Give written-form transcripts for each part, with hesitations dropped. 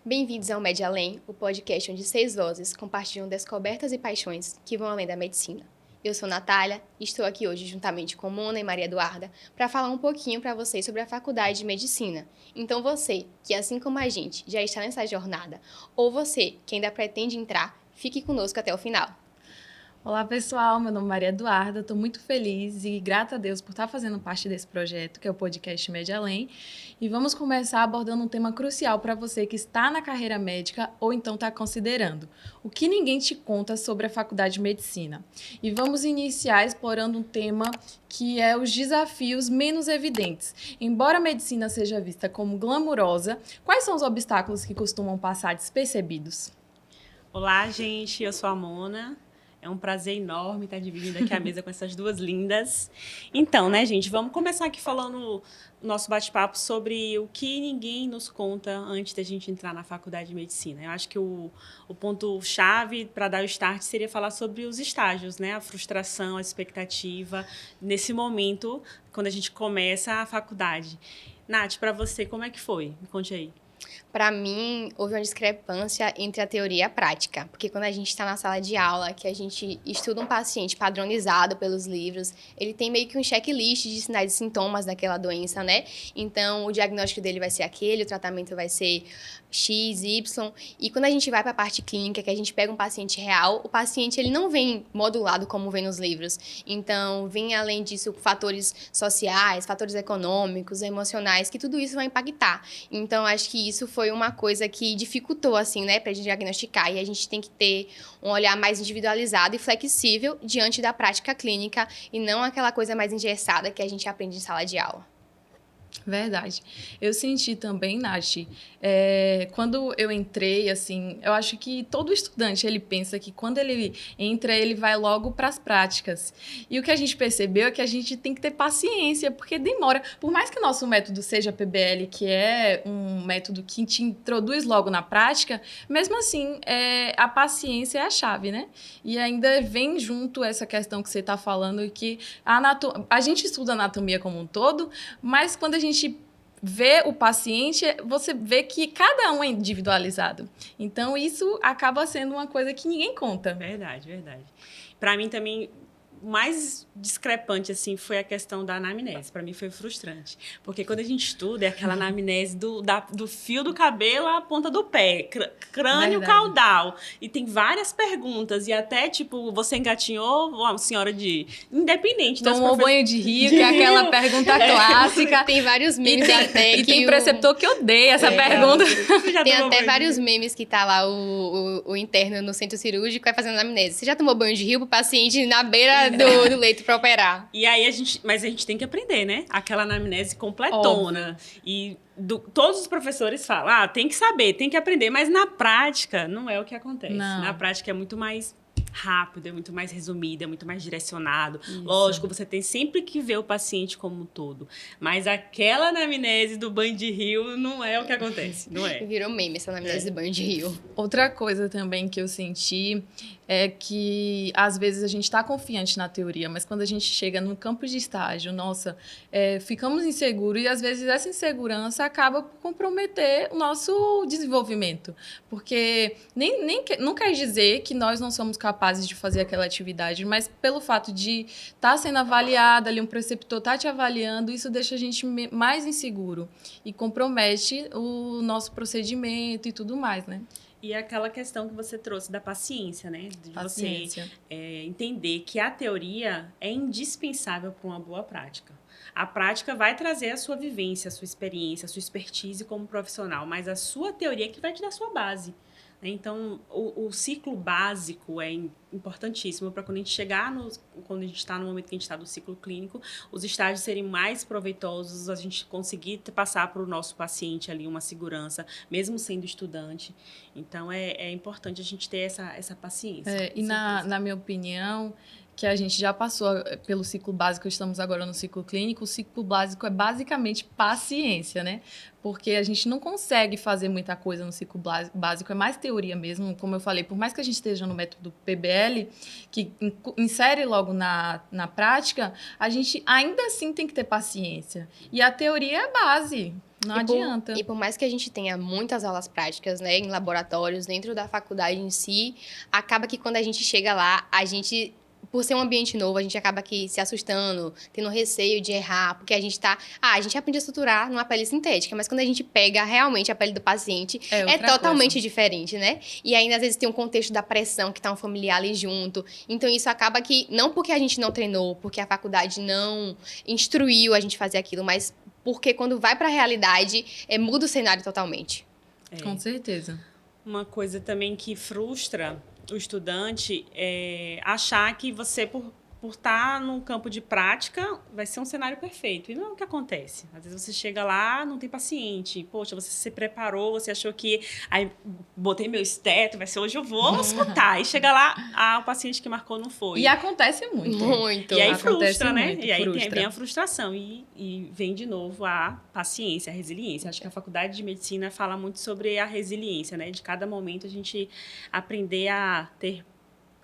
Bem-vindos ao Med Além, o podcast onde 6 vozes compartilham descobertas e paixões que vão além da medicina. Eu sou Natália e estou aqui hoje juntamente com Mona e Maria Eduarda para falar um pouquinho para vocês sobre a Faculdade de Medicina. Então você, que assim como a gente já está nessa jornada, ou você que ainda pretende entrar, fique conosco até o final. Olá, pessoal. Meu nome é Maria Eduarda. Estou muito feliz e grata a Deus por estar fazendo parte desse projeto, que é o podcast Med Além. E vamos começar abordando um tema crucial para você que está na carreira médica ou então está considerando. O que ninguém te conta sobre a Faculdade de Medicina. E vamos iniciar explorando um tema que é os desafios menos evidentes. Embora a medicina seja vista como glamurosa, quais são os obstáculos que costumam passar despercebidos? Olá, gente. Eu sou a Mona. É um prazer enorme estar dividindo aqui a mesa com essas duas lindas. Então, né, gente, vamos começar aqui falando o nosso bate-papo sobre o que ninguém nos conta antes da gente entrar na faculdade de medicina. Eu acho que o ponto-chave para dar o start seria falar sobre os estágios, né? A frustração, a expectativa, nesse momento, quando a gente começa a faculdade. Nath, para você, como é que foi? Me conte aí. Para mim, houve uma discrepância entre a teoria e a prática, porque quando a gente está na sala de aula, que a gente estuda um paciente padronizado pelos livros, ele tem meio que um checklist de sinais e sintomas daquela doença, né? Então, o diagnóstico dele vai ser aquele, o tratamento vai ser X, Y, e quando a gente vai para a parte clínica, que a gente pega um paciente real, o paciente ele não vem modulado como vem nos livros. Então, vem além disso fatores sociais, fatores econômicos, emocionais, que tudo isso vai impactar. Então, acho que isso foi uma coisa que dificultou, assim, né, pra gente diagnosticar. E a gente tem que ter um olhar mais individualizado e flexível diante da prática clínica e não aquela coisa mais engessada que a gente aprende em sala de aula. Verdade. Eu senti também, Nath, quando eu entrei, assim, eu acho que todo estudante, ele pensa que quando ele entra, ele vai logo para as práticas. E o que a gente percebeu é que a gente tem que ter paciência, porque demora. Por mais que o nosso método seja PBL, que é um método que te introduz logo na prática, mesmo assim, a paciência é a chave, né? E ainda vem junto essa questão que você está falando, que a gente estuda anatomia como um todo, mas quando a gente vê o paciente, você vê que cada um é individualizado. Então, isso acaba sendo uma coisa que ninguém conta. Verdade, verdade. Para mim também, o mais discrepante, assim, foi a questão da anamnese. Para mim foi frustrante. Porque quando a gente estuda, é aquela anamnese do fio do cabelo à ponta do pé, crânio Verdade. caudal. E tem várias perguntas. E até, tipo, você engatinhou, uma senhora de... Independente das Tomou banho de rio, que é aquela pergunta clássica. Tem vários memes até E tem preceptor que odeia essa pergunta. Tem até vários memes que tá lá o interno no centro cirúrgico vai fazendo anamnese. Você já tomou banho de rio pro paciente na beira do leito para operar? E aí mas a gente tem que aprender, né? Aquela anamnese completona. Óbvio. E todos os professores falam, tem que saber, tem que aprender, mas na prática não é o que acontece. Não. Na prática é muito mais rápido, é muito mais resumido, é muito mais direcionado. Isso. Lógico, você tem sempre que ver o paciente como um todo. Mas aquela anamnese do banho de rio não é o que acontece, não é? Virou meme essa anamnese do banho de rio. Outra coisa também que eu senti é que, às vezes, a gente está confiante na teoria, mas quando a gente chega no campo de estágio, ficamos inseguros e, às vezes, essa insegurança acaba por comprometer o nosso desenvolvimento. Porque não quer dizer que nós não somos capazes de fazer aquela atividade, mas pelo fato de estar sendo avaliada, ali um preceptor está te avaliando, isso deixa a gente mais inseguro e compromete o nosso procedimento e tudo mais, né? E aquela questão que você trouxe da paciência, né? De paciência. Você entender que a teoria é indispensável para uma boa prática. A prática vai trazer a sua vivência, a sua experiência, a sua expertise como profissional, mas a sua teoria é que vai te dar a sua base. Então, o ciclo básico é importantíssimo para quando a gente chegar, quando a gente está no momento que a gente está do ciclo clínico, os estágios serem mais proveitosos, a gente conseguir passar para o nosso paciente ali uma segurança, mesmo sendo estudante. Então, é importante a gente ter essa paciência. E na minha opinião, que a gente já passou pelo ciclo básico, estamos agora no ciclo clínico, o ciclo básico é basicamente paciência, né? Porque a gente não consegue fazer muita coisa no ciclo básico, é mais teoria mesmo, como eu falei, por mais que a gente esteja no método PBL, que insere logo na prática, a gente ainda assim tem que ter paciência. E a teoria é base. Não adianta. E por mais que a gente tenha muitas aulas práticas, né, em laboratórios, dentro da faculdade em si, acaba que quando a gente chega lá, a gente, por ser um ambiente novo, a gente acaba aqui se assustando, tendo receio de errar, porque a gente a gente aprende a estruturar numa pele sintética, mas quando a gente pega realmente a pele do paciente, é totalmente diferente, né? E ainda às vezes tem um contexto da pressão que tá um familiar ali junto. Então isso acaba que, não porque a gente não treinou, porque a faculdade não instruiu a gente fazer aquilo, mas porque quando vai para a realidade, muda o cenário totalmente. Com certeza. Uma coisa também que frustra o estudante é achar que você, por estar num campo de prática, vai ser um cenário perfeito. E não é o que acontece. Às vezes você chega lá, não tem paciente. Poxa, você se preparou, você achou que... Aí, botei meu esteto, vai ser hoje eu vou escutar. E chega lá, o paciente que marcou não foi. E acontece muito. Muito. E aí frustra, né? Muito, e aí vem a frustração. E vem de novo a paciência, a resiliência. Acho que a faculdade de medicina fala muito sobre a resiliência, né? De cada momento a gente aprender a ter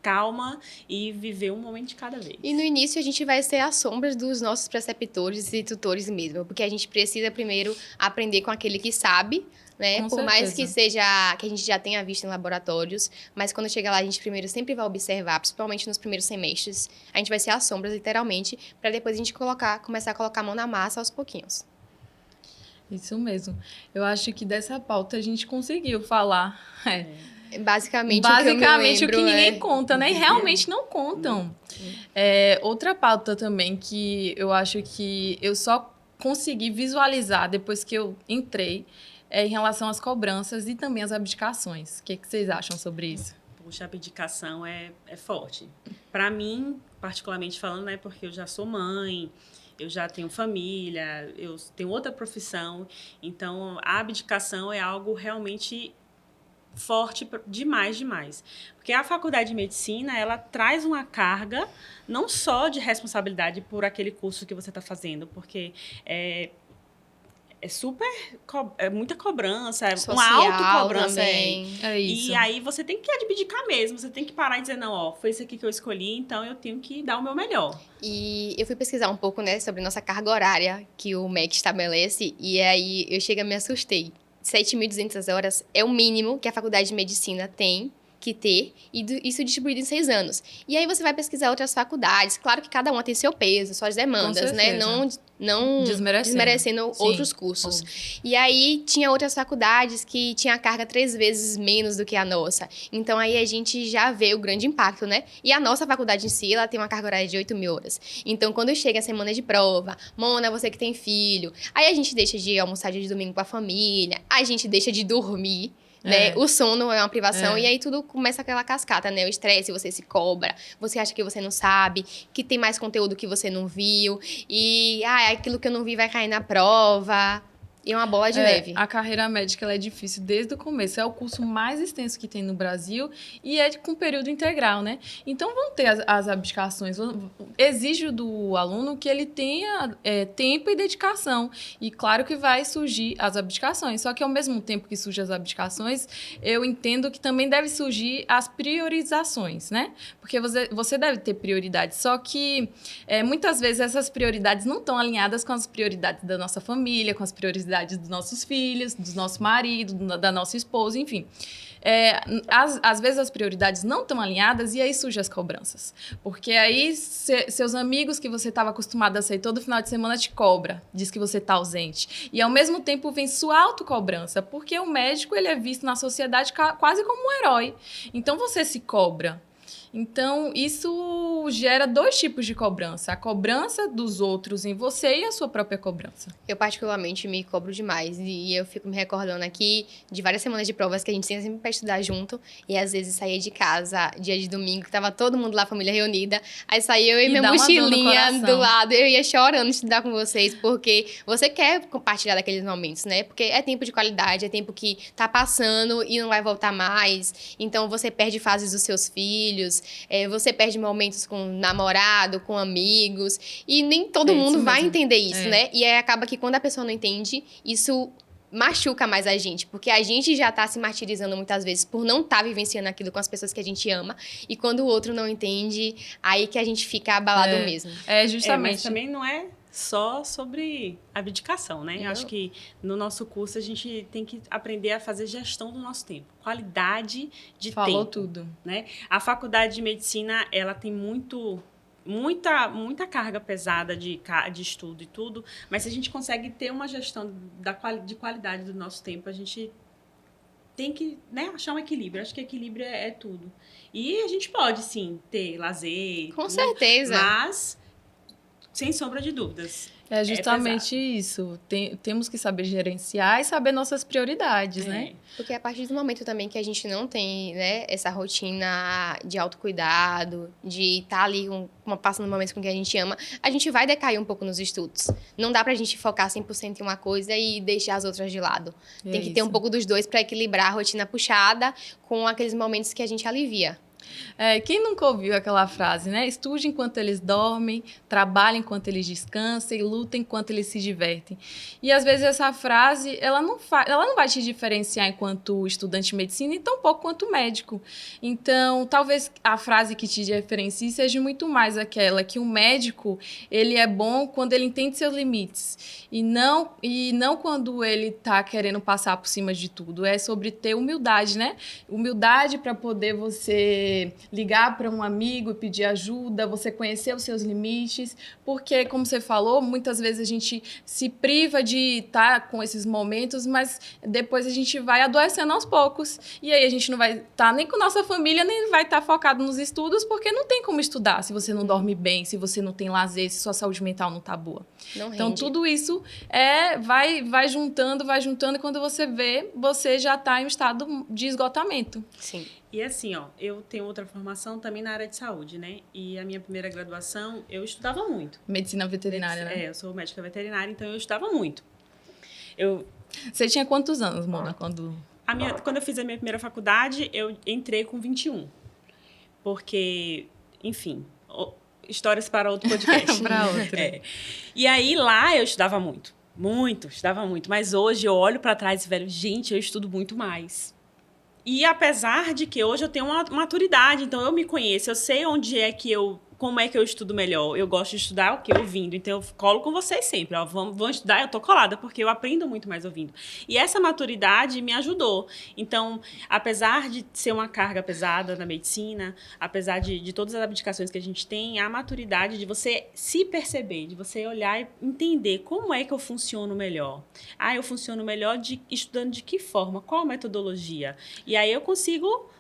calma e viver um momento de cada vez. E no início a gente vai ser as sombras dos nossos preceptores e tutores mesmo, porque a gente precisa primeiro aprender com aquele que sabe, né? Com Por certeza. mais que que a gente já tenha visto em laboratórios, mas quando chega lá a gente primeiro sempre vai observar, principalmente nos primeiros semestres, a gente vai ser as sombras literalmente, para depois a gente começar a colocar a mão na massa aos pouquinhos. Isso mesmo. Eu acho que dessa pauta a gente conseguiu falar. Basicamente o que ninguém conta, né? E realmente não contam. Outra pauta também que eu acho que eu só consegui visualizar depois que eu entrei é em relação às cobranças e também às abdicações. O que vocês acham sobre isso? Puxa, a abdicação é forte. Para mim, particularmente falando, né? Porque eu já sou mãe, eu já tenho família, eu tenho outra profissão. Então, a abdicação é algo realmente forte demais. Porque a faculdade de medicina, ela traz uma carga não só de responsabilidade por aquele curso que você está fazendo, porque é muita cobrança, social, uma autocobrança. É isso. E aí você tem que abdicar mesmo, você tem que parar e dizer, não, foi isso aqui que eu escolhi, então eu tenho que dar o meu melhor. E eu fui pesquisar um pouco, né, sobre nossa carga horária que o MEC estabelece, e aí eu chego e me assustei. 7.200 horas é o mínimo que a faculdade de medicina tem que ter, e isso distribuído em 6 anos. E aí você vai pesquisar outras faculdades, claro que cada uma tem seu peso, suas demandas, né? Não desmerecendo outros cursos. Óbvio. E aí tinha outras faculdades que tinha a carga 3 vezes menos do que a nossa. Então aí a gente já vê o grande impacto, né? E a nossa faculdade em si, ela tem uma carga horária de 8.000 horas. Então quando chega a semana de prova, Mona, você que tem filho, aí a gente deixa de almoçar dia de domingo com a família, a gente deixa de dormir, né? O sono é uma privação e aí tudo começa aquela cascata, né? O estresse, você se cobra, você acha que você não sabe, que tem mais conteúdo que você não viu e aquilo que eu não vi vai cair na prova. E é uma bola de neve. A carreira médica ela é difícil desde o começo. É o curso mais extenso que tem no Brasil e é com período integral, né? Então, vão ter as abdicações. Exige do aluno que ele tenha tempo e dedicação. E claro que vai surgir as abdicações. Só que, ao mesmo tempo que surgem as abdicações, eu entendo que também deve surgir as priorizações, né? Porque você deve ter prioridades. Só que, muitas vezes, essas prioridades não estão alinhadas com as prioridades da nossa família, com as prioridades dos nossos filhos, dos nossos maridos, da nossa esposa, enfim. Às vezes as prioridades não estão alinhadas e aí surgem as cobranças. Porque aí seus amigos que você estava acostumado a sair todo final de semana te cobra, diz que você está ausente. E ao mesmo tempo vem sua autocobrança, porque o médico ele é visto na sociedade quase como um herói. Então você se cobra. Então, isso gera 2 tipos de cobrança. A cobrança dos outros em você e a sua própria cobrança. Eu, particularmente, me cobro demais. E eu fico me recordando aqui de várias semanas de provas que a gente tinha sempre para estudar junto. E, às vezes, saía de casa, dia de domingo, que tava todo mundo lá, a família reunida. Aí saía eu e minha mochilinha do lado. Eu ia chorando de estudar com vocês, porque você quer compartilhar daqueles momentos, né? Porque é tempo de qualidade, é tempo que tá passando e não vai voltar mais. Então, você perde fases dos seus filhos. Você perde momentos com namorado, com amigos, e nem todo mundo vai entender isso, né? E aí acaba que quando a pessoa não entende, isso machuca mais a gente, porque a gente já tá se martirizando muitas vezes por não estar vivenciando aquilo com as pessoas que a gente ama, e quando o outro não entende, aí que a gente fica abalado mesmo. Justamente. Mas também não é só sobre abdicação, né? Não. Eu acho que no nosso curso a gente tem que aprender a fazer gestão do nosso tempo, qualidade de Falou tempo, tudo. né? A faculdade de medicina, ela tem muita carga pesada de estudo e tudo, mas se a gente consegue ter uma gestão de qualidade do nosso tempo, a gente tem que, né, achar um equilíbrio. Acho que equilíbrio é tudo. E a gente pode, sim, ter lazer. Com tudo, certeza. Mas, sem sombra de dúvidas. É justamente isso. Temos que saber gerenciar e saber nossas prioridades, né? Porque a partir do momento também que a gente não tem, né, essa rotina de autocuidado, de estar ali passando momentos com quem a gente ama, a gente vai decair um pouco nos estudos. Não dá pra gente focar 100% em uma coisa e deixar as outras de lado. Tem que ter um pouco dos dois pra equilibrar a rotina puxada com aqueles momentos que a gente alivia. Quem nunca ouviu aquela frase, né? Estude enquanto eles dormem, trabalhe enquanto eles descansam e luta enquanto eles se divertem. E às vezes essa frase, ela não vai te diferenciar enquanto estudante de medicina e tão pouco quanto médico. Então, talvez a frase que te diferencie seja muito mais aquela que o médico, ele é bom quando ele entende seus limites e não quando ele está querendo passar por cima de tudo. É sobre ter humildade, né? Humildade para poder você ligar para um amigo e pedir ajuda, você conhecer os seus limites, porque, como você falou, muitas vezes a gente se priva de estar com esses momentos, mas depois a gente vai adoecendo aos poucos, e aí a gente não vai estar nem com nossa família, nem vai estar focado nos estudos, porque não tem como estudar se você não dorme bem, se você não tem lazer, se sua saúde mental não está boa. Então, tudo isso vai juntando, e quando você vê, você já está em um estado de esgotamento. Sim. E assim, eu tenho outra formação também na área de saúde, né? E a minha primeira graduação, eu estudava muito. Medicina veterinária, né? Eu sou médica veterinária, então eu estudava muito. Você tinha quantos anos, Mona, quando eu fiz a minha primeira faculdade, eu entrei com 21. Porque, enfim, histórias para outro podcast. Para outro. E aí, lá, eu estudava muito. Estudava muito. Mas hoje, eu olho para trás e vejo, gente, eu estudo muito mais. E apesar de que hoje eu tenho uma maturidade, então eu me conheço, eu sei como é que eu estudo melhor. Eu gosto de estudar o que? Ouvindo. Então, eu colo com vocês sempre. Vão estudar, eu tô colada, porque eu aprendo muito mais ouvindo. E essa maturidade me ajudou. Então, apesar de ser uma carga pesada na medicina, apesar de todas as abdicações que a gente tem, a maturidade de você se perceber, de você olhar e entender como é que eu funciono melhor. Eu funciono melhor estudando de que forma? Qual a metodologia? E aí eu consigo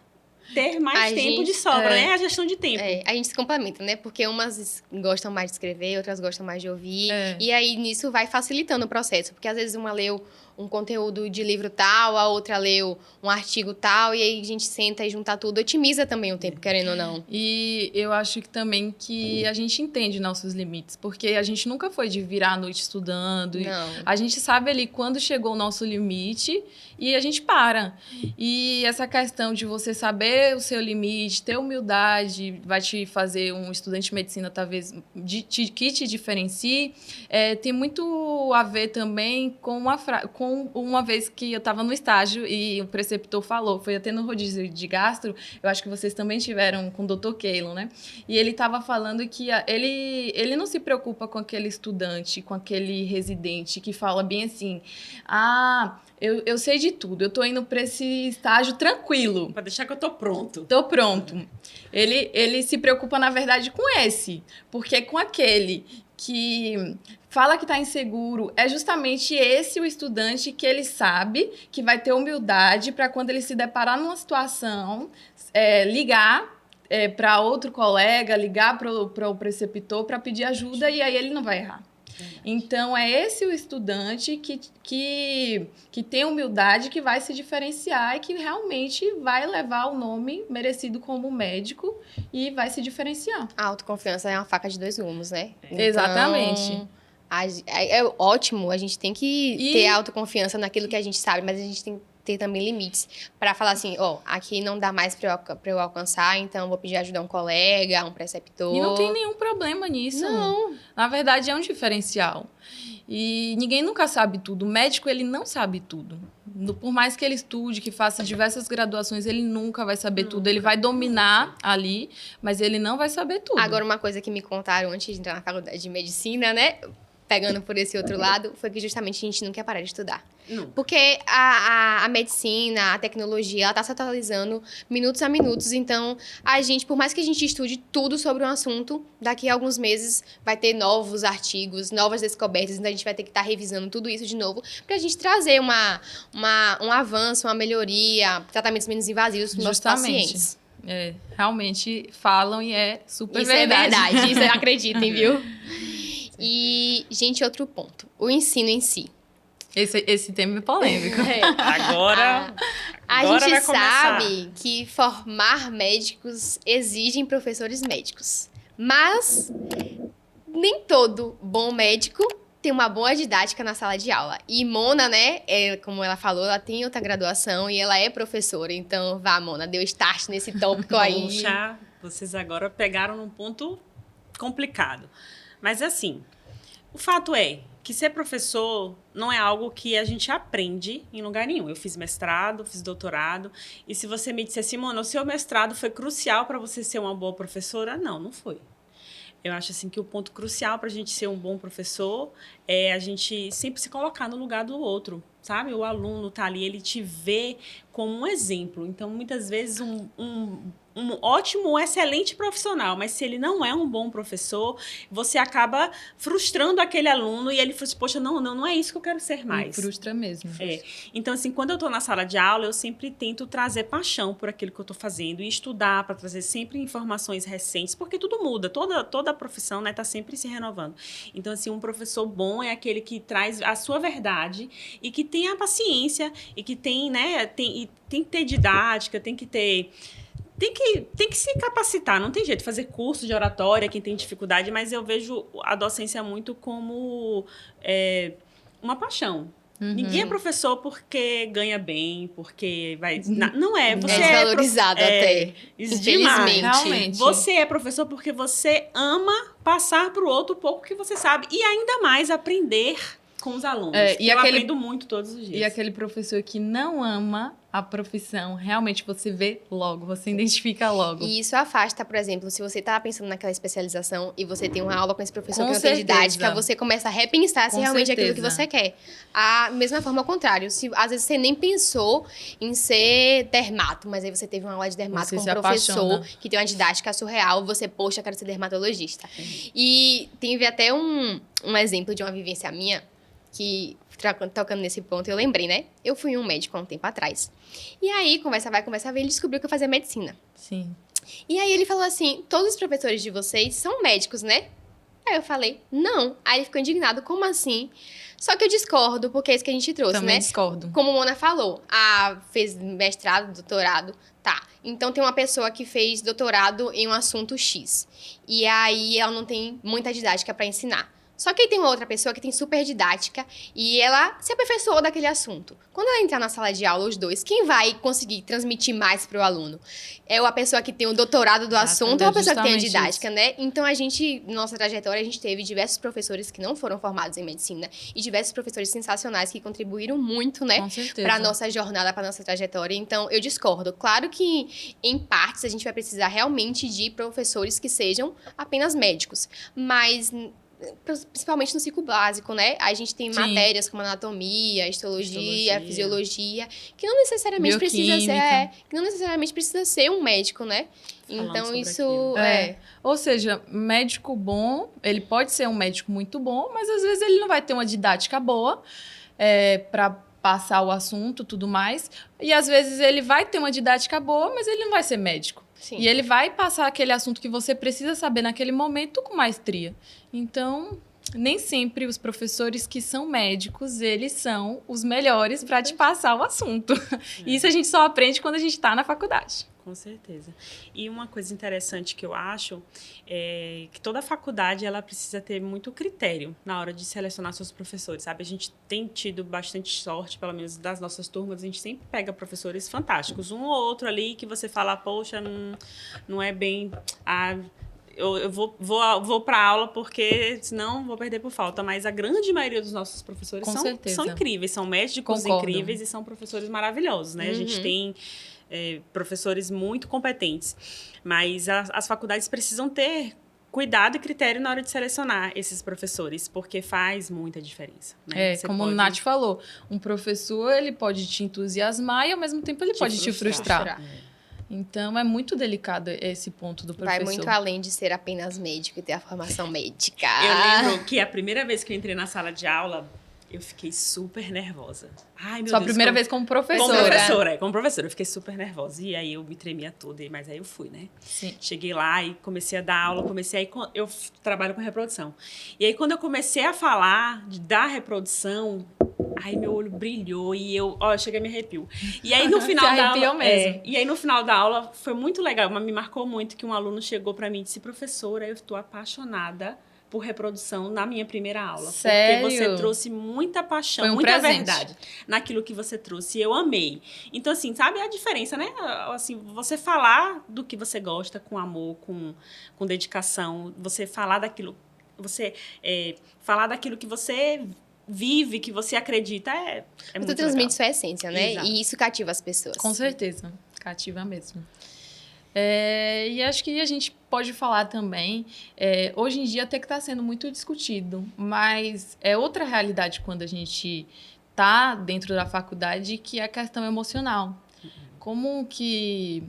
ter mais tempo de sobra, né? A gestão de tempo. A gente se complementa, né? Porque umas gostam mais de escrever, outras gostam mais de ouvir. E aí, nisso, vai facilitando o processo. Porque, às vezes, uma leu um conteúdo de livro tal, a outra leu um artigo tal, e aí a gente senta e junta tudo. Otimiza também o tempo, querendo ou não. E eu acho que também que a gente entende nossos limites, porque a gente nunca foi de virar a noite estudando. Não. A gente sabe ali quando chegou o nosso limite e a gente para. E essa questão de você saber o seu limite, ter humildade, vai te fazer um estudante de medicina, talvez, que te diferencie. Tem muito a ver também com uma vez que eu estava no estágio e o preceptor falou, foi até no rodízio de gastro, eu acho que vocês também tiveram com o Dr. Keylon, né? E ele estava falando que ele não se preocupa com aquele estudante, com aquele residente que fala bem assim, eu sei de tudo, eu tô indo para esse estágio tranquilo. Para deixar que eu tô pronto. Tô pronto. Ele se preocupa, na verdade, com esse, porque com aquele que fala que está inseguro, é justamente esse o estudante que ele sabe que vai ter humildade para quando ele se deparar numa situação, ligar para outro colega, ligar para o preceptor para pedir ajuda e aí ele não vai errar. Então, é esse o estudante que tem humildade, que vai se diferenciar e que realmente vai levar o nome merecido como médico e vai se diferenciar. A autoconfiança é uma faca de dois gumes, né? Então, exatamente. É ótimo, a gente tem que ter autoconfiança naquilo que a gente sabe, mas a gente tem que ter também limites para falar assim, aqui não dá mais para eu alcançar, então vou pedir ajuda a um colega, a um preceptor. E não tem nenhum problema nisso. Não. Na verdade, é um diferencial. E ninguém nunca sabe tudo. O médico, ele não sabe tudo. Por mais que ele estude, que faça diversas graduações, ele nunca vai saber tudo. Ele vai dominar ali, mas ele não vai saber tudo. Agora, uma coisa que me contaram antes de entrar na faculdade de medicina, né? Pegando por esse outro lado, foi que justamente a gente não quer parar de estudar. Não. Porque a medicina, a tecnologia, ela tá se atualizando minutos a minutos. Então, a gente, por mais que a gente estude tudo sobre um assunto, daqui a alguns meses vai ter novos artigos, novas descobertas. Então, a gente vai ter que estar revisando tudo isso de novo pra gente trazer um avanço, uma melhoria, tratamentos menos invasivos para os nossos pacientes. Realmente falam e é super Isso verdade. é verdade, isso acreditem, viu? E, gente, outro ponto. O ensino em si. Esse tema é polêmico. Agora A vai gente começar. sabe que formar médicos exigem professores médicos. Mas nem todo bom médico tem uma boa didática na sala de aula. E Mona, né, como ela falou, ela tem outra graduação e ela é professora. Então, vá, Mona, deu start nesse tópico aí. Puxa, vocês agora pegaram num ponto complicado. Mas assim, o fato é que ser professor não é algo que a gente aprende em lugar nenhum. Eu fiz mestrado, fiz doutorado, e se você me dissesse, Mona, o seu mestrado foi crucial para você ser uma boa professora? Não foi. Eu acho assim que o ponto crucial para a gente ser um bom professor é a gente sempre se colocar no lugar do outro, sabe? O aluno tá ali, ele te vê como um exemplo. Então, muitas vezes, um ótimo, excelente profissional, mas se ele não é um bom professor, você acaba frustrando aquele aluno e ele fala assim, poxa, não é isso que eu quero ser mais. Frustra mesmo. Então, assim, quando eu estou na sala de aula, eu sempre tento trazer paixão por aquilo que eu estou fazendo e estudar para trazer sempre informações recentes, porque tudo muda, toda a profissão, né, tá sempre se renovando. Então, assim, um professor bom é aquele que traz a sua verdade e que tem a paciência e que tem, né, tem que ter didática, tem que se capacitar, não tem jeito, fazer curso de oratória, quem tem dificuldade, mas eu vejo a docência muito como uma paixão. Ninguém é professor porque ganha bem, porque vai... Não é. Você é desvalorizado até, infelizmente. Realmente. Você é professor porque você ama passar para o outro o pouco que você sabe e ainda mais aprender com os alunos. Eu aprendo muito todos os dias. E aquele professor que não ama a profissão, realmente você vê logo, você identifica logo. E isso afasta, por exemplo, se você tá pensando naquela especialização e você tem uma aula com esse professor Com que não tem certeza. didática, você começa a repensar se Com realmente é aquilo que certeza. você quer. A mesma forma ao contrário, se às vezes você nem pensou em ser dermato, mas aí você teve uma aula de dermato Você com um se professor apaixona. que tem uma didática surreal, você, poxa, quero ser dermatologista. E teve até um exemplo de uma vivência minha, que tocando nesse ponto, eu lembrei, né? Eu fui um médico há um tempo atrás. E aí, conversa vai, conversa vem, ele descobriu que eu fazia medicina. Sim. E aí ele falou assim, todos os professores de vocês são médicos, né? Aí eu falei, não. Aí ele ficou indignado, como assim? Só que eu discordo, porque é isso que a gente trouxe, Também né? discordo. Como a Mona falou, fez mestrado, doutorado, tá. Então tem uma pessoa que fez doutorado em um assunto X. E aí ela não tem muita didática para ensinar. Só que aí tem uma outra pessoa que tem super didática e ela se aperfeiçoou daquele assunto. Quando ela entrar na sala de aula, os dois, quem vai conseguir transmitir mais para o aluno? É a pessoa que tem o doutorado do assunto ou a pessoa que tem a didática, né? Então, nossa trajetória, a gente teve diversos professores que não foram formados em medicina e diversos professores sensacionais que contribuíram muito, né? Com certeza. Para nossa jornada, para nossa trajetória. Então, eu discordo. Claro que, em partes, a gente vai precisar realmente de professores que sejam apenas médicos. Mas principalmente no ciclo básico, né? A gente tem matérias como anatomia, histologia, fisiologia, que não necessariamente precisa ser um médico, né? Então isso Ou seja, médico bom, ele pode ser um médico muito bom, mas às vezes ele não vai ter uma didática boa para passar o assunto, tudo mais. E às vezes ele vai ter uma didática boa, mas ele não vai ser médico. Sim. E ele vai passar aquele assunto que você precisa saber naquele momento com maestria. Então, nem sempre os professores que são médicos, eles são os melhores para te passar o assunto. Isso a gente só aprende quando a gente está na faculdade. Com certeza. E uma coisa interessante que eu acho é que toda faculdade ela precisa ter muito critério na hora de selecionar seus professores, sabe? A gente tem tido bastante sorte, pelo menos das nossas turmas, a gente sempre pega professores fantásticos. Um ou outro ali que você fala, poxa, não é bem... Eu vou para aula porque senão vou perder por falta. Mas a grande maioria dos nossos professores são incríveis, são médicos incríveis e são professores maravilhosos, né? A gente tem professores muito competentes. Mas as faculdades precisam ter cuidado e critério na hora de selecionar esses professores, porque faz muita diferença. Né? Como o Nath falou, um professor ele pode te entusiasmar e ao mesmo tempo ele pode te frustrar. Então, é muito delicado esse ponto do professor. Vai muito além de ser apenas médico e ter a formação médica. Eu lembro que a primeira vez que eu entrei na sala de aula, eu fiquei super nervosa. Ai, meu Deus. Sua primeira vez como professora. Como professora. Eu fiquei super nervosa. E aí, eu me tremia toda. Mas aí, eu fui, né? Sim. Cheguei lá e comecei a dar aula. Eu trabalho com reprodução. E aí, quando eu comecei a falar da reprodução... Ai, meu olho brilhou e eu cheguei a me arrepio. E aí, no final da aula... mesmo. E aí, no final da aula, foi muito legal. Mas me marcou muito que um aluno chegou pra mim e disse, professora, eu estou apaixonada por reprodução na minha primeira aula. Sério? Porque você trouxe muita paixão, muita verdade naquilo que você trouxe. E eu amei. Então, assim, sabe a diferença, né? Assim, você falar do que você gosta com amor, com dedicação. Você falar daquilo... falar daquilo que você... vive, que você acredita, é muito Você transmite sua essência, né? Exato. E isso cativa as pessoas. Com certeza, cativa mesmo. E acho que a gente pode falar também, hoje em dia até que está sendo muito discutido, mas é outra realidade quando a gente está dentro da faculdade, que é a questão emocional. Como que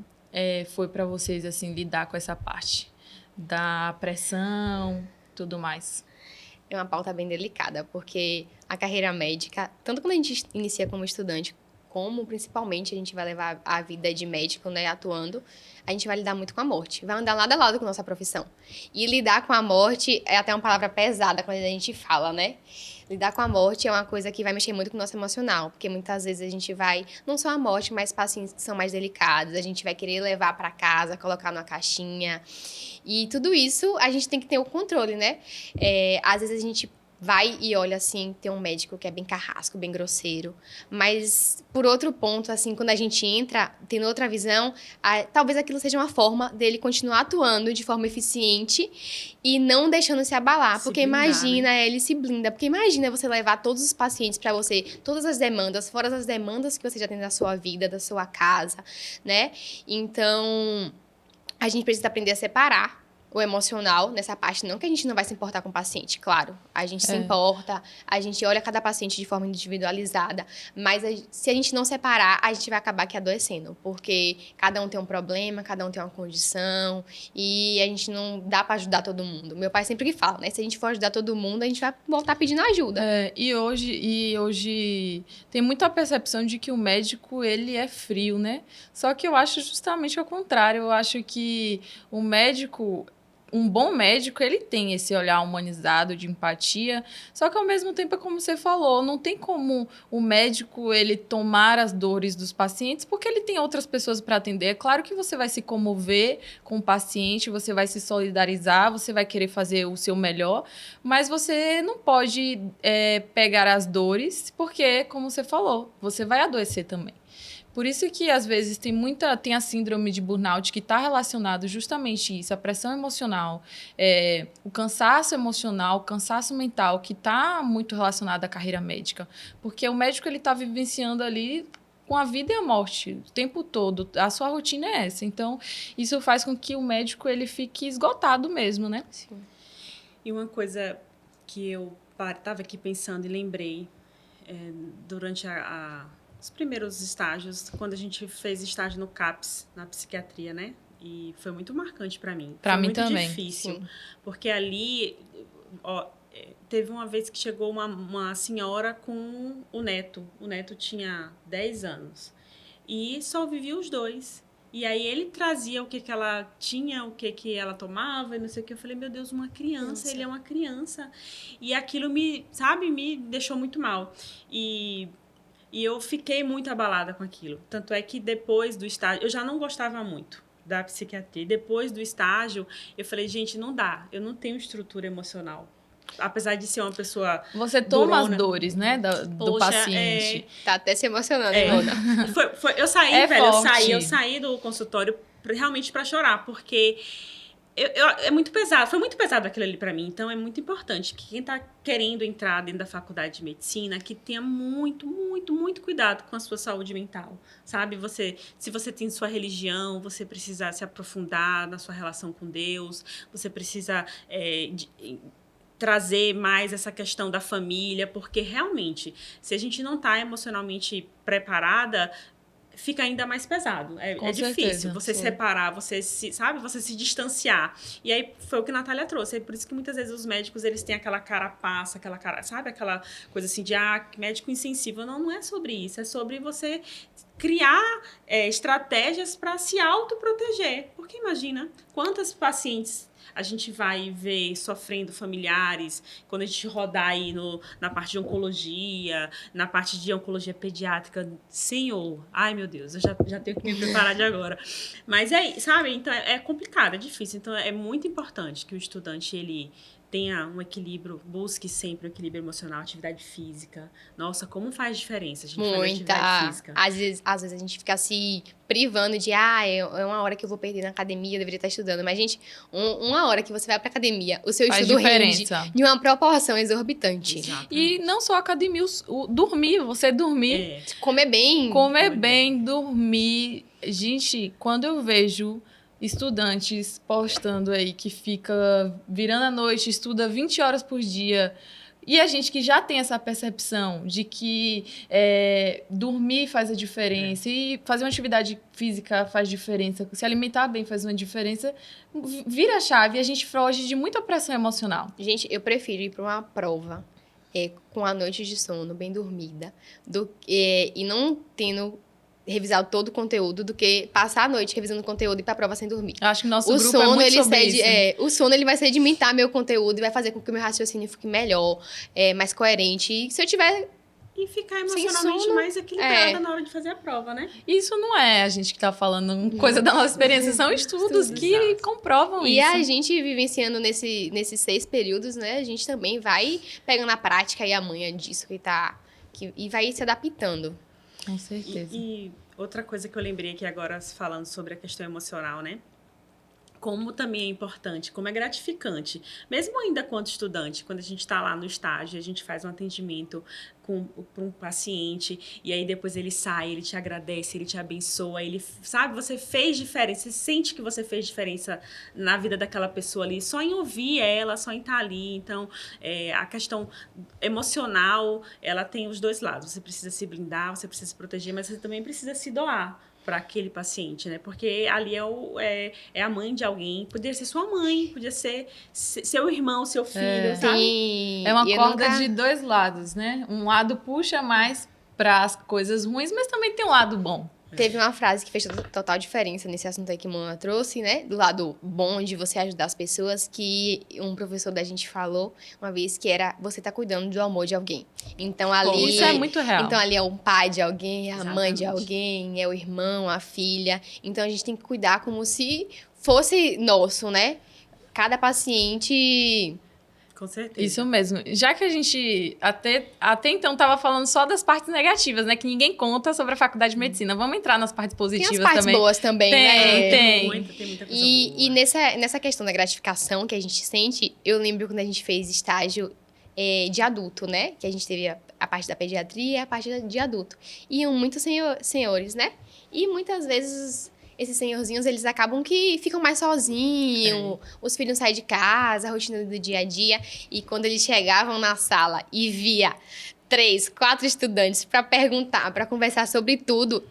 foi para vocês assim, lidar com essa parte da pressão e tudo mais? É uma pauta bem delicada, porque a carreira médica, tanto quando a gente inicia como estudante, como principalmente a gente vai levar a vida de médico, né, atuando, a gente vai lidar muito com a morte. Vai andar lado a lado com a nossa profissão. E lidar com a morte é até uma palavra pesada quando a gente fala, né? Lidar com a morte é uma coisa que vai mexer muito com o nosso emocional, porque muitas vezes a gente vai, não só a morte, mas pacientes que são mais delicados, a gente vai querer levar para casa, colocar numa caixinha. E tudo isso a gente tem que ter o controle, né? Às vezes a gente vai e olha assim, tem um médico que é bem carrasco, bem grosseiro. Mas, por outro ponto, assim, quando a gente entra, tendo outra visão, talvez aquilo seja uma forma dele continuar atuando de forma eficiente e não deixando se abalar. Porque imagina, né? Ele se blinda. Porque imagina você levar todos os pacientes para você, todas as demandas, fora as demandas que você já tem da sua vida, da sua casa, né? Então, a gente precisa aprender a separar o emocional nessa parte. Não que a gente não vai se importar com o paciente, claro. A gente se importa, a gente olha cada paciente de forma individualizada, mas se a gente não separar, a gente vai acabar aqui adoecendo, porque cada um tem um problema, cada um tem uma condição, e a gente não dá pra ajudar todo mundo. Meu pai sempre que fala, né? Se a gente for ajudar todo mundo, a gente vai voltar pedindo ajuda. E hoje tem muita percepção de que o médico, ele é frio, né? Só que eu acho justamente o contrário. Eu acho que o médico... Um bom médico, ele tem esse olhar humanizado, de empatia, só que ao mesmo tempo, é como você falou, não tem como o médico ele tomar as dores dos pacientes, porque ele tem outras pessoas para atender. É claro que você vai se comover com o paciente, você vai se solidarizar, você vai querer fazer o seu melhor, mas você não pode pegar as dores, porque, como você falou, você vai adoecer também. Por isso que, às vezes, tem a síndrome de burnout que está relacionado justamente isso, a pressão emocional, o cansaço emocional, o cansaço mental, que está muito relacionado à carreira médica. Porque o médico está vivenciando ali com a vida e a morte o tempo todo. A sua rotina é essa. Então, isso faz com que o médico ele fique esgotado mesmo, né? Sim. E uma coisa que eu estava aqui pensando e lembrei durante os primeiros estágios, quando a gente fez estágio no CAPS, na psiquiatria, né? E foi muito marcante para mim. Para mim muito também. Difícil, Sim. porque ali teve uma vez que chegou uma senhora com o neto. O neto tinha 10 anos e só vivia os dois. E aí ele trazia o que ela tinha, o que ela tomava, e não sei o que. Eu falei, meu Deus, uma criança, ele é uma criança. E aquilo me deixou muito mal. E eu fiquei muito abalada com aquilo. Tanto é que depois do estágio, eu já não gostava muito da psiquiatria. Depois do estágio, eu falei, gente, não dá. Eu não tenho estrutura emocional. Apesar de ser uma pessoa Você toma durona, as dores, né, do Poxa, paciente. Tá até se emocionando, Mona. Eu saí, É velho, forte. eu saí do consultório realmente pra chorar, porque é muito pesado, foi muito pesado aquilo ali pra mim, então é muito importante que quem tá querendo entrar dentro da faculdade de medicina, que tenha muito, muito, muito cuidado com a sua saúde mental, sabe? Se você tem sua religião, você precisa se aprofundar na sua relação com Deus, você precisa trazer mais essa questão da família, porque realmente, se a gente não está emocionalmente preparada, fica ainda mais pesado. É difícil certeza, você sim. separar, você se distanciar. E aí foi o que a Natália trouxe. É por isso que muitas vezes os médicos, eles têm aquela carapaça, sabe? Aquela coisa assim de, médico insensível. Não é sobre isso. É sobre você criar estratégias para se autoproteger. Porque imagina, quantas pacientes a gente vai ver sofrendo familiares, quando a gente rodar aí na parte de oncologia, na parte de oncologia pediátrica, Senhor, ai meu Deus, eu já tenho que me preparar de agora. Mas sabe, então é complicado, é difícil, então é muito importante que o estudante, ele tenha um equilíbrio, busque sempre o equilíbrio emocional, atividade física. Nossa, como faz diferença a gente fazer atividade física. Às vezes a gente fica se privando de, é uma hora que eu vou perder na academia, eu deveria estar estudando. Mas, gente, uma hora que você vai pra academia, o seu Faz estudo diferença. rende de uma proporção exorbitante. Exatamente. E não só a academia, dormir, você dormir. Comer bem. Comer bem, dormir. Gente, quando eu vejo estudantes postando aí que fica virando a noite, estuda 20 horas por dia, e a gente que já tem essa percepção de que dormir faz a diferença, e fazer uma atividade física faz diferença, se alimentar bem faz uma diferença, vira a chave e a gente foge de muita pressão emocional. Gente, eu prefiro ir para uma prova com a noite de sono bem dormida e não tendo revisado todo o conteúdo do que passar a noite revisando o conteúdo e ir pra prova sem dormir. Eu acho que nosso grupo é muito sobre isso. O sono, ele vai sedimentar meu conteúdo e vai fazer com que o meu raciocínio fique melhor, mais coerente. E se eu tiver... E ficar emocionalmente mais equilibrada na hora de fazer a prova, né? Isso não é a gente que tá falando coisa da nossa experiência, são estudos que comprovam isso. E a gente vivenciando nesses 6 períodos, né? A gente também vai pegando a prática e a manha disso e vai se adaptando. Com certeza. E outra coisa que eu lembrei aqui agora, falando sobre a questão emocional, né? Como também é importante, como é gratificante. Mesmo ainda quanto estudante, quando a gente está lá no estágio, a gente faz um atendimento para um paciente, e aí depois ele sai, ele te agradece, ele te abençoa, ele, sabe, você fez diferença, você sente que você fez diferença na vida daquela pessoa ali, só em ouvir ela, só em estar ali. Então, a questão emocional, ela tem os dois lados. Você precisa se blindar, você precisa se proteger, mas você também precisa se doar para aquele paciente, né? Porque ali é a mãe de alguém, poderia ser sua mãe, podia ser seu irmão, seu filho, sabe? Sim. É uma corda de dois lados, né? Um lado puxa mais para as coisas ruins, mas também tem um lado bom. Teve uma frase que fez total diferença nesse assunto aí que a Mona trouxe, né? Do lado bom de você ajudar as pessoas, que um professor da gente falou uma vez, que era você tá cuidando do amor de alguém. Então ali... Isso é muito real. Então ali é o pai de alguém, é a mãe de Exatamente. alguém, é o irmão, a filha. Então a gente tem que cuidar como se fosse nosso, né? Cada paciente... Com certeza. Isso mesmo. Já que a gente até então estava falando só das partes negativas, né? Que ninguém conta sobre a faculdade de medicina. Vamos entrar nas partes positivas Tem as partes também. boas também, né? Tem. Tem muita coisa E boa. nessa questão da gratificação que a gente sente, eu lembro quando a gente fez estágio de adulto, né? Que a gente teve a parte da pediatria e a parte de adulto. Iam muitos senhores, né? E muitas vezes esses senhorzinhos, eles acabam que ficam mais sozinhos, os filhos saem de casa, a rotina do dia a dia. E quando eles chegavam na sala e via 3, 4 estudantes para perguntar, para conversar sobre tudo,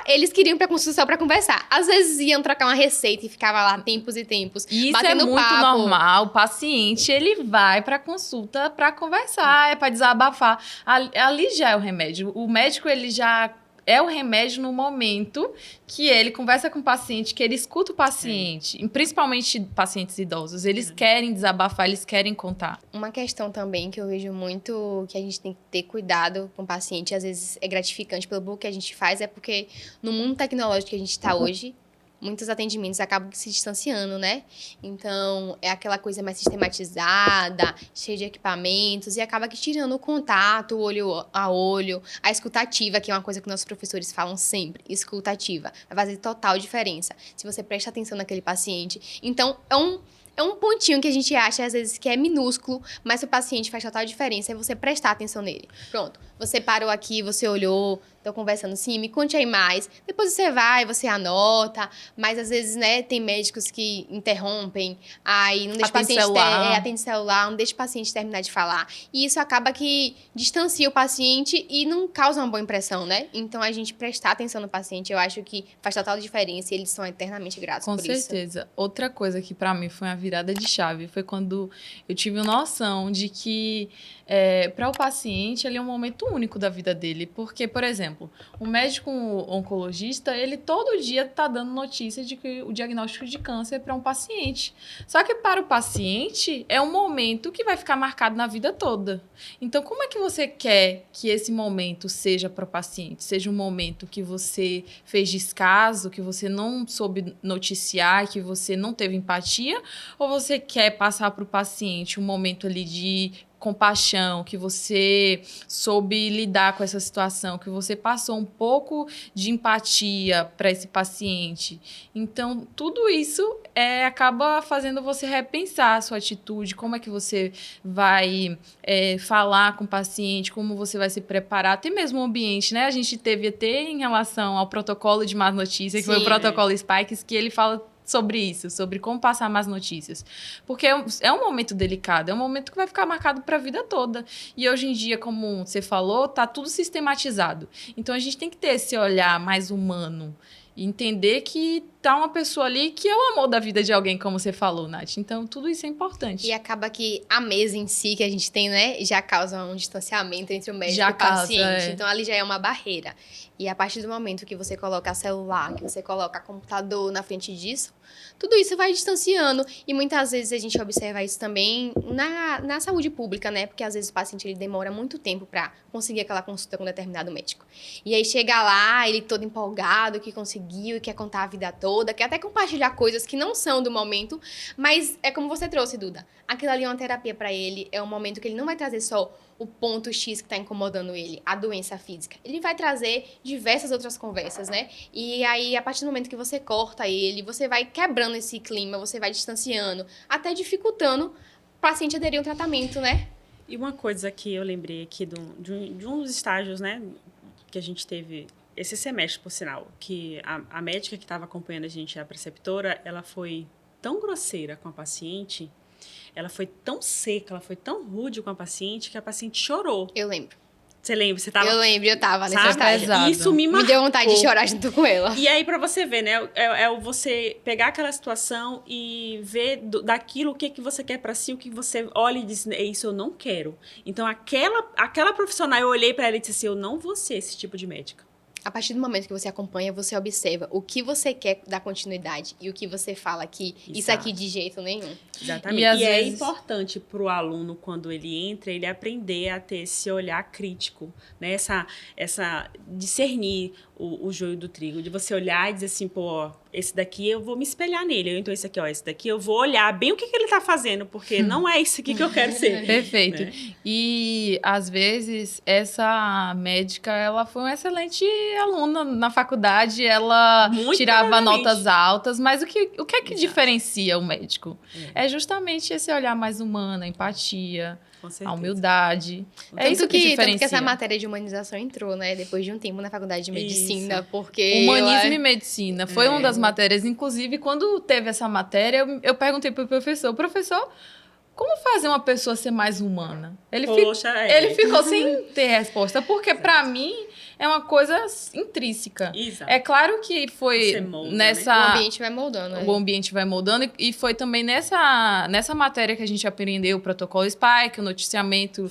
eles queriam ir pra consulta para conversar. Às vezes iam trocar uma receita e ficava lá tempos e tempos, Isso batendo é muito papo. normal. O paciente, ele vai para consulta para conversar, para desabafar. Ali já é o remédio. O médico, ele já é o remédio no momento que ele conversa com o paciente, que ele escuta o paciente, principalmente pacientes idosos. Eles querem desabafar, eles querem contar. Uma questão também que eu vejo muito que a gente tem que ter cuidado com o paciente, às vezes é gratificante pelo que a gente faz, é porque no mundo tecnológico que a gente está hoje, muitos atendimentos acabam se distanciando, né? Então, é aquela coisa mais sistematizada, cheia de equipamentos, e acaba que tirando o contato, o olho a olho, a escutativa, que é uma coisa que nossos professores falam sempre, escutativa, vai fazer total diferença se você presta atenção naquele paciente. Então, é um pontinho que a gente acha, às vezes, que é minúsculo, mas o paciente faz total diferença, é você prestar atenção nele. Pronto, você parou aqui, você olhou, tô conversando assim, me conte aí mais. Depois você vai, você anota, mas às vezes, né, tem médicos que interrompem, aí não deixa o paciente atende celular, não deixa o paciente terminar de falar. E isso acaba que distancia o paciente e não causa uma boa impressão, né? Então, a gente prestar atenção no paciente, eu acho que faz total diferença e eles são eternamente gratos por isso. Com certeza. Outra coisa que pra mim foi uma virada de chave foi quando eu tive noção de que para o paciente ele é um momento único da vida dele. Porque, por exemplo, um médico oncologista, ele todo dia está dando notícia de que o diagnóstico de câncer é para um paciente. Só que para o paciente é um momento que vai ficar marcado na vida toda. Então, como é que você quer que esse momento seja para o paciente? Seja um momento que você fez descaso, que você não soube noticiar, que você não teve empatia? Ou você quer passar para o paciente um momento ali de compaixão, que você soube lidar com essa situação, que você passou um pouco de empatia para esse paciente? Então, tudo isso acaba fazendo você repensar a sua atitude, como é que você vai falar com o paciente, como você vai se preparar, até mesmo o ambiente, né? A gente teve até em relação ao protocolo de más notícias, que foi o protocolo Spikes, que ele fala sobre isso, sobre como passar más notícias. Porque é um momento delicado, é um momento que vai ficar marcado para a vida toda. E hoje em dia, como você falou, tá tudo sistematizado. Então, a gente tem que ter esse olhar mais humano e entender que tá uma pessoa ali que é o amor da vida de alguém, como você falou, Nath. Então, tudo isso é importante. E acaba que a mesa em si que a gente tem, né, já causa um distanciamento entre o médico e o paciente. Então, ali já é uma barreira. E a partir do momento que você coloca celular, que você coloca computador na frente disso, tudo isso vai distanciando. E muitas vezes a gente observa isso também na saúde pública, né? Porque às vezes o paciente ele demora muito tempo para conseguir aquela consulta com um determinado médico. E aí chega lá, ele todo empolgado, que conseguiu, quer contar a vida toda, quer até compartilhar coisas que não são do momento, mas é como você trouxe, Duda. Aquilo ali é uma terapia para ele, é um momento que ele não vai trazer só o ponto X que está incomodando ele, a doença física. Ele vai trazer diversas outras conversas, né? E aí, a partir do momento que você corta ele, você vai quebrando esse clima, você vai distanciando, até dificultando o paciente aderir ao tratamento, né? E uma coisa que eu lembrei aqui de um dos estágios, né, que a gente teve esse semestre, por sinal, que a médica que estava acompanhando a gente, a preceptora, ela foi tão grosseira com a paciente, ela foi tão seca, ela foi tão rude com a paciente, que a paciente chorou. Eu lembro. Você lembra? Você tava, eu lembro, eu tava nesse estágio. Isso me marcou. Me deu vontade de chorar junto com ela. E aí, pra você ver, né? Você pegar aquela situação e ver daquilo o que você quer pra si, o que você olha e diz, isso eu não quero. Então, aquela profissional, eu olhei pra ela e disse assim, eu não vou ser esse tipo de médica. A partir do momento que você acompanha, você observa o que você quer dar continuidade e o que você fala que isso aqui de jeito nenhum. Exatamente. E é importante para o aluno, quando ele entra, ele aprender a ter esse olhar crítico, né? Essa discernir o joio do trigo, de você olhar e dizer assim, pô, esse daqui eu vou me espelhar nele. Então, esse aqui, ó, esse daqui eu vou olhar bem o que ele tá fazendo, porque não é isso aqui que eu quero ser. Perfeito. Né? E, às vezes, essa médica, ela foi uma excelente aluna na faculdade, ela tirava notas altas, mas o que é que diferencia o médico? É justamente esse olhar mais humano, a empatia, a humildade. É isso que diferencia. Tanto que essa matéria de humanização entrou, né? Depois de um tempo na faculdade de medicina, porque... Humanismo e medicina. Foi uma das matérias. Inclusive, quando teve essa matéria, eu perguntei pro professor, como fazer uma pessoa ser mais humana? Ele ficou sem ter resposta, porque para mim é uma coisa intrínseca. Exato. É claro que foi molda, nessa... Né? O ambiente vai moldando. O ambiente vai moldando e foi também nessa matéria que a gente aprendeu o protocolo Spike, o noticiamento,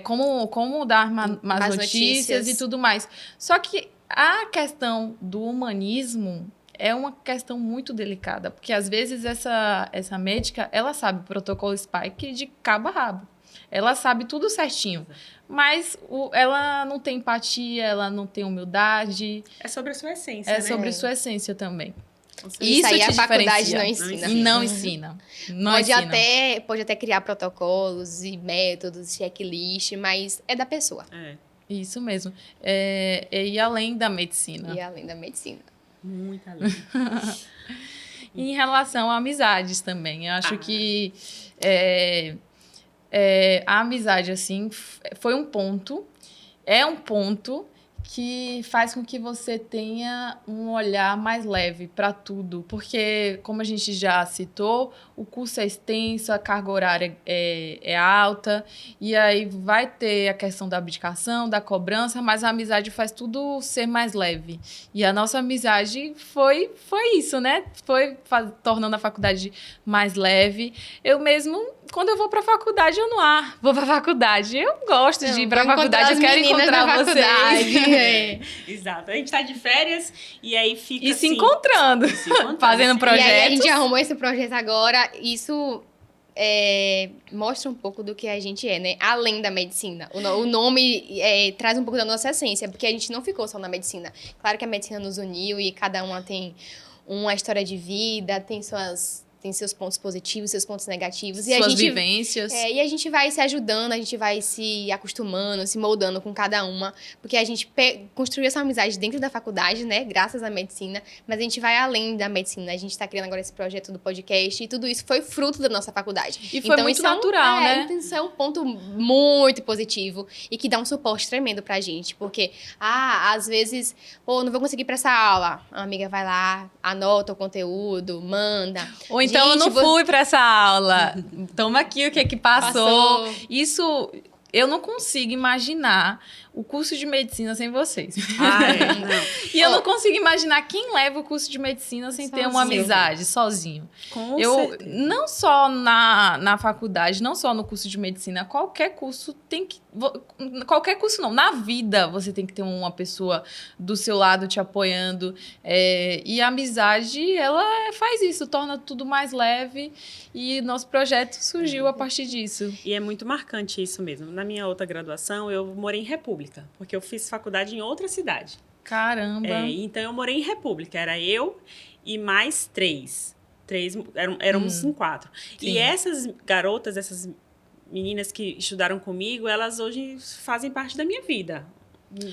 como dar más notícias e tudo mais. Só que A questão do humanismo é uma questão muito delicada, porque às vezes essa médica, ela sabe o protocolo Spike de cabo a rabo. Ela sabe tudo certinho, mas ela não tem empatia, ela não tem humildade. É sobre a sua essência, É né? sobre sua essência também. Isso aí te a faculdade diferencia. não ensina. Não ensina. Não ensina. Pode até criar protocolos e métodos, checklist, mas é da pessoa. Isso mesmo. É ir além da medicina. E além da medicina. Muito além. Em relação a amizades também. Eu acho que a amizade, assim, foi um ponto. É um ponto que faz com que você tenha um olhar mais leve para tudo. Porque, como a gente já citou, o curso é extenso, a carga horária é alta, e aí vai ter a questão da abdicação, da cobrança, mas a amizade faz tudo ser mais leve. E a nossa amizade foi isso, né? Foi tornando a faculdade mais leve. Eu mesmo, quando eu vou para a faculdade, eu não vou para a faculdade. Eu gosto de ir para a faculdade, eu quero encontrar vocês. Exato. A gente tá de férias e aí fica se encontrando, fazendo projetos. E aí a gente arrumou esse projeto agora. Isso mostra um pouco do que a gente é, né? Além da medicina. O nome traz um pouco da nossa essência, porque a gente não ficou só na medicina. Claro que a medicina nos uniu e cada uma tem uma história de vida, tem seus pontos positivos, seus pontos negativos. E suas vivências. E a gente vai se ajudando, a gente vai se acostumando, se moldando com cada uma. Porque a gente construiu essa amizade dentro da faculdade, né? Graças à medicina. Mas a gente vai além da medicina. A gente está criando agora esse projeto do podcast. E tudo isso foi fruto da nossa faculdade. E foi muito natural, né? Então isso é um ponto muito positivo. E que dá um suporte tremendo pra gente. Porque, às vezes, não vou conseguir ir pra essa aula. A amiga vai lá, anota o conteúdo, manda. Ou então eu não fui para essa aula. Toma aqui o que passou. Isso, eu não consigo imaginar o curso de medicina sem vocês. Não. E eu não consigo imaginar quem leva o curso de medicina sem ter uma amizade, sozinho. Com certeza. Não só na faculdade, não só no curso de medicina, qualquer curso tem que... Qualquer curso não, na vida você tem que ter uma pessoa do seu lado te apoiando. E a amizade, ela faz isso, torna tudo mais leve. E nosso projeto surgiu a partir disso. E é muito marcante isso mesmo. Na minha outra graduação, eu morei em República, porque eu fiz faculdade em outra cidade. Caramba! Então, eu morei em República. Era eu e mais três. Éramos em 4. Sim. E essas garotas, essas meninas que estudaram comigo, elas hoje fazem parte da minha vida.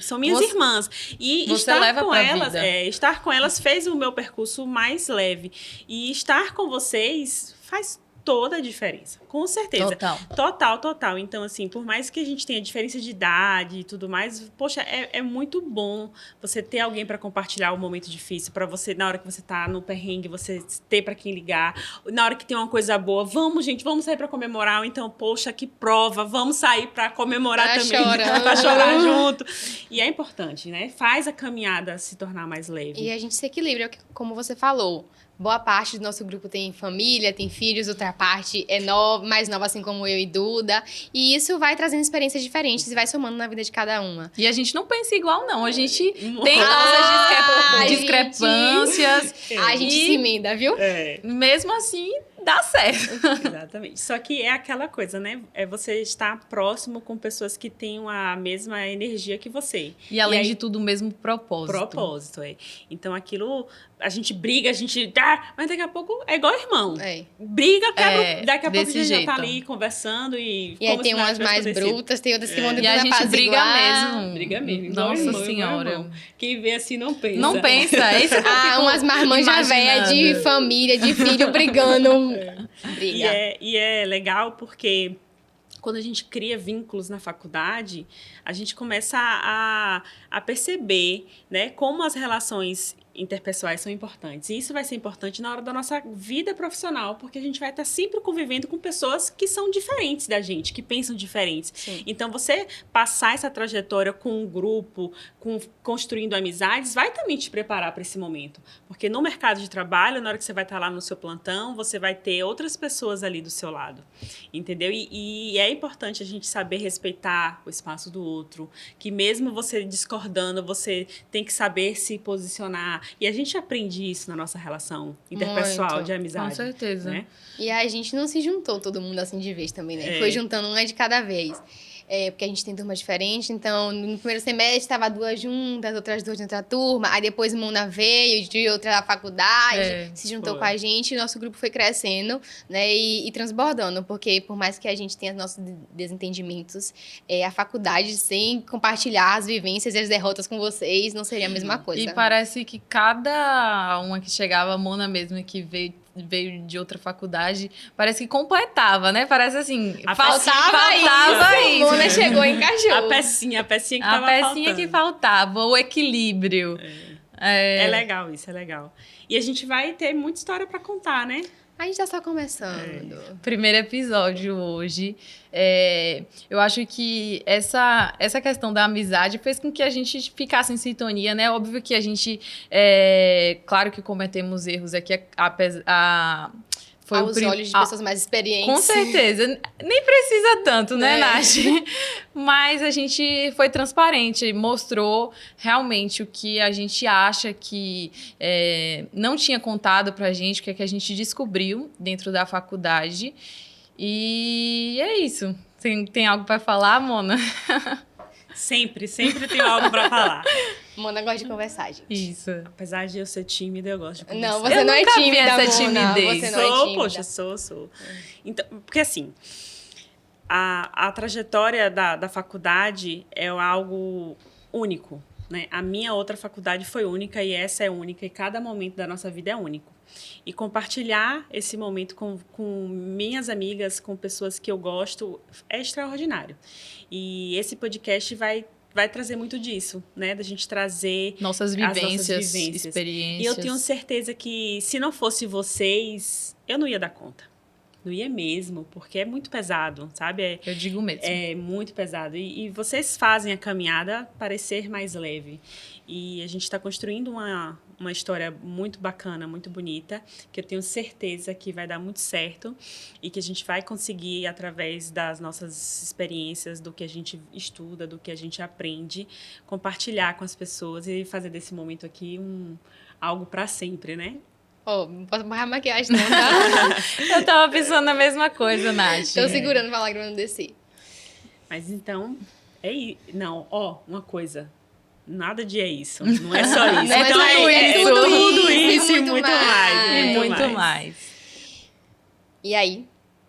São minhas irmãs. E estar com elas fez o meu percurso mais leve. E estar com vocês faz toda a diferença, com certeza. Total. Então, assim, por mais que a gente tenha diferença de idade e tudo mais, poxa, é muito bom você ter alguém para compartilhar o momento difícil, para você, na hora que você tá no perrengue, você ter para quem ligar. Na hora que tem uma coisa boa, vamos sair para comemorar. Ou então, poxa, que prova, vamos sair para comemorar também, para chorar junto. E é importante, né? Faz a caminhada se tornar mais leve. E a gente se equilibra, como você falou. Boa parte do nosso grupo tem família, tem filhos, outra parte é mais nova, assim como eu e Duda. E isso vai trazendo experiências diferentes e vai somando na vida de cada uma. E a gente não pensa igual, não. A gente tem nossas discrepâncias. A gente se emenda, viu? Mesmo assim, dá certo. Exatamente. Só que é aquela coisa, né? É você estar próximo com pessoas que tenham a mesma energia que você. E além de tudo, o mesmo propósito. Então, aquilo... A gente briga, mas daqui a pouco é igual irmão. Briga, daqui a pouco a gente já tá ali conversando e aí tem umas mais brutas, tem outras que vão e a gente briga mesmo. Nossa Senhora. Quem vê assim não pensa. Não pensa. Umas marmanjas velhas de família, de filho brigando. Briga. E é legal porque quando a gente cria vínculos na faculdade, a gente começa a perceber, né, como as relações interpessoais são importantes. E isso vai ser importante na hora da nossa vida profissional, porque a gente vai estar sempre convivendo com pessoas que são diferentes da gente, que pensam diferentes. Sim. Então, você passar essa trajetória com um grupo, construindo amizades, vai também te preparar para esse momento. Porque no mercado de trabalho, na hora que você vai estar lá no seu plantão, você vai ter outras pessoas ali do seu lado. Entendeu? E é importante a gente saber respeitar o espaço do outro, que mesmo você discordando, você tem que saber se posicionar. E a gente aprende isso na nossa relação interpessoal, Muito. de amizade. Com certeza. Né? E a gente não se juntou todo mundo assim de vez também, né? Foi juntando uma de cada vez. Porque a gente tem turma diferente, então no primeiro semestre estava 2 juntas, outras 2 de outra turma, aí depois Mona veio de outra faculdade, se juntou com a gente, e o nosso grupo foi crescendo, né, e transbordando, porque por mais que a gente tenha nossos desentendimentos, a faculdade, sem compartilhar as vivências e as derrotas com vocês, não seria a mesma coisa. E parece que cada uma que chegava, a Mona mesmo, que veio de outra faculdade, parece que completava, né? Parece assim, faltava isso. Mona chegou e encaixou. A pecinha que tava faltando. Que faltava, o equilíbrio. É legal isso, é legal. E a gente vai ter muita história para contar, né? A gente tá só começando. Primeiro episódio hoje. Eu acho que essa questão da amizade fez com que a gente ficasse em sintonia, né? Óbvio que a gente... claro que cometemos erros aqui, foi aos olhos de pessoas mais experientes. Com certeza. Nem precisa tanto, né, Nath? Mas a gente foi transparente, mostrou realmente o que a gente acha que não tinha contado pra gente, o que a gente descobriu dentro da faculdade. E é isso. Tem algo pra falar, Mona? Sempre tenho algo pra falar. Mona gosta de conversar, gente. Isso. Apesar de eu ser tímida, eu gosto de conversar. Não, você não é tímida, essa Mona. timidez. Você não é tímida. Poxa, sou. Então, porque assim, a trajetória da faculdade é algo único, né? A minha outra faculdade foi única e essa é única e cada momento da nossa vida é único. E compartilhar esse momento com minhas amigas, com pessoas que eu gosto, é extraordinário. E esse podcast vai trazer muito disso, né? Da gente trazer nossas vivências, experiências. E eu tenho certeza que se não fosse vocês, eu não ia dar conta. Não ia mesmo, porque é muito pesado, sabe? Eu digo mesmo. É muito pesado. E vocês fazem a caminhada parecer mais leve. E a gente está construindo uma história muito bacana, muito bonita, que eu tenho certeza que vai dar muito certo e que a gente vai conseguir, através das nossas experiências, do que a gente estuda, do que a gente aprende, compartilhar com as pessoas e fazer desse momento aqui algo para sempre, né? Não posso borrar a maquiagem, não, tá? Eu tava pensando na mesma coisa, Nath. Tô segurando pra lágrima não descer. Mas então, não, uma coisa. Nada de isso. Não é só isso. Então tudo isso e muito Muito mais. E aí?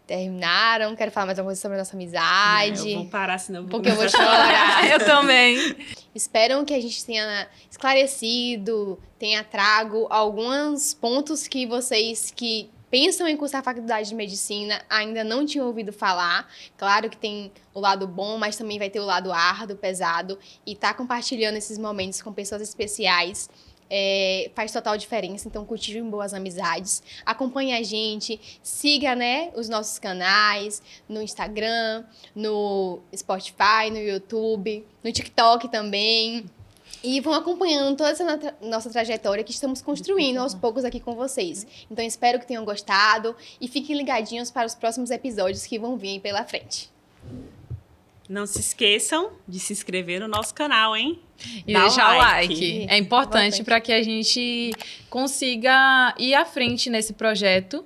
Terminaram? Quero falar mais alguma coisa sobre a nossa amizade? Não, eu vou parar, senão eu vou porque eu vou chorar. Eu também. Espero que a gente tenha esclarecido, tenha trago alguns pontos que vocês que pensam em cursar a faculdade de medicina ainda não tinham ouvido falar. Claro que tem o lado bom, mas também vai ter o lado árduo, pesado. E tá compartilhando esses momentos com pessoas especiais faz total diferença. Então, cultivem boas amizades. Acompanhe a gente. Siga, né, os nossos canais no Instagram, no Spotify, no YouTube, no TikTok também. E vão acompanhando toda essa nossa trajetória que estamos construindo aos poucos aqui com vocês. Então, espero que tenham gostado e fiquem ligadinhos para os próximos episódios que vão vir aí pela frente. Não se esqueçam de se inscrever no nosso canal, hein? E deixar o like. É importante para que a gente consiga ir à frente nesse projeto.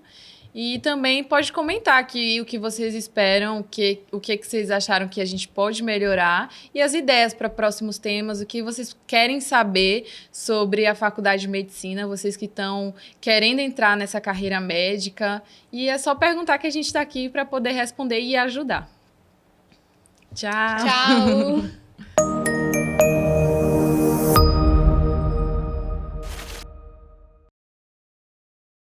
E também pode comentar aqui o que vocês esperam, o que vocês acharam que a gente pode melhorar e as ideias para próximos temas, o que vocês querem saber sobre a faculdade de medicina, vocês que estão querendo entrar nessa carreira médica. E é só perguntar que a gente está aqui para poder responder e ajudar. Tchau! Tchau!